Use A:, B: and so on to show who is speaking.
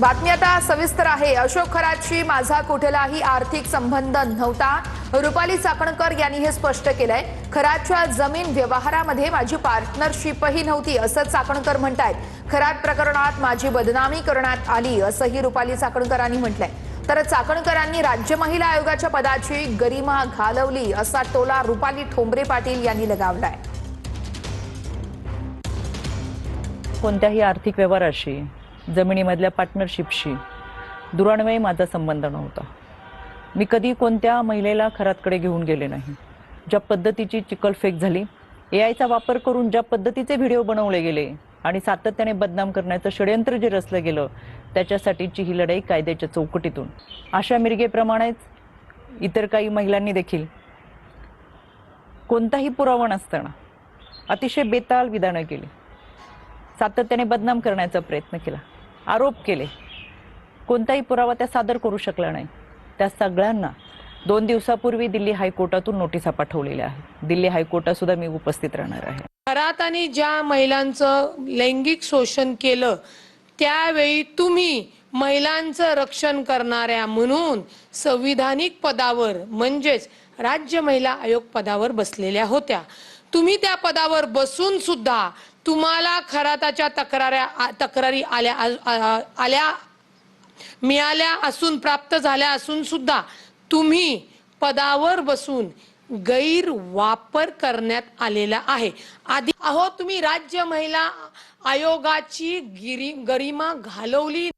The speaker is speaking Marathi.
A: बातमी आता सविस्तर आहे। अशोक खरातशी माझा कुठलाही आर्थिक संबंध नव्हता। रुपाली चाकणकर यांनी हे स्पष्ट केलंय। खरातच्या जमीन व्यवहारामध्ये माझी पार्टनरशिपही नव्हती असं चाकणकर म्हणतायत। खरात प्रकरणात माझी बदनामी करण्यात आली असंही रुपाली चाकणकरांनी म्हटलंय। तर चाकणकरांनी राज्य महिला आयोगाच्या पदाची गरिमा घालवली असा टोला रुपाली ठोंबरे पाटील यांनी लगावलाय।
B: कोणत्याही आर्थिक व्यवहाराशी, जमिनीमधल्या पार्टनरशिपशी दुरान्वये माझा संबंध नव्हता। मी कधी कोणत्या महिलेला खरातकडे घेऊन गेले नाही। ज्या पद्धतीची चिकलफेक झाली, एआयचा वापर करून ज्या पद्धतीचे व्हिडिओ बनवले गेले आणि सातत्याने बदनाम करण्याचं षडयंत्र जे रचलं गेलं, त्याच्यासाठीची ही लढाई कायद्याच्या चौकटीतून आशा मिरगेप्रमाणेच इतर काही महिलांनी देखील कोणताही पुरावा नसताना अतिशय बेताल विधानं केली, सातत्याने बदनाम करण्याचा प्रयत्न केला, आरोप केले। कोणताही पुरावा त्या सादर करू शकला नाही। त्या सगळ्यांना 2 दिवसापूर्वी दिल्ली हायकोर्टातून नोटिसा पाठवलेल्या आहेत। दिल्ली हायकोर्टात सुद्धा मी उपस्थित राहणार आहे।
C: खरातांनी ज्या महिलांचं लैंगिक शोषण केलं त्यावेळी तुम्ही महिलांचं रक्षण करणाऱ्या म्हणून संविधानिक पदावर म्हणजेच राज्य महिला आयोग पदावर बसलेल्या होत्या। तुम्ही त्या पदावर बसून सुद्धा तुम्हाला खराताच्या तक्रारी मिळाल्या असून प्राप्त झाल्या असून सुद्धा तुम्ही पदावर बसून गैरवापर करण्यात आलेला आहे। आधी तुम्ही राज्य महिला आयोगाची गरिमा घालवली।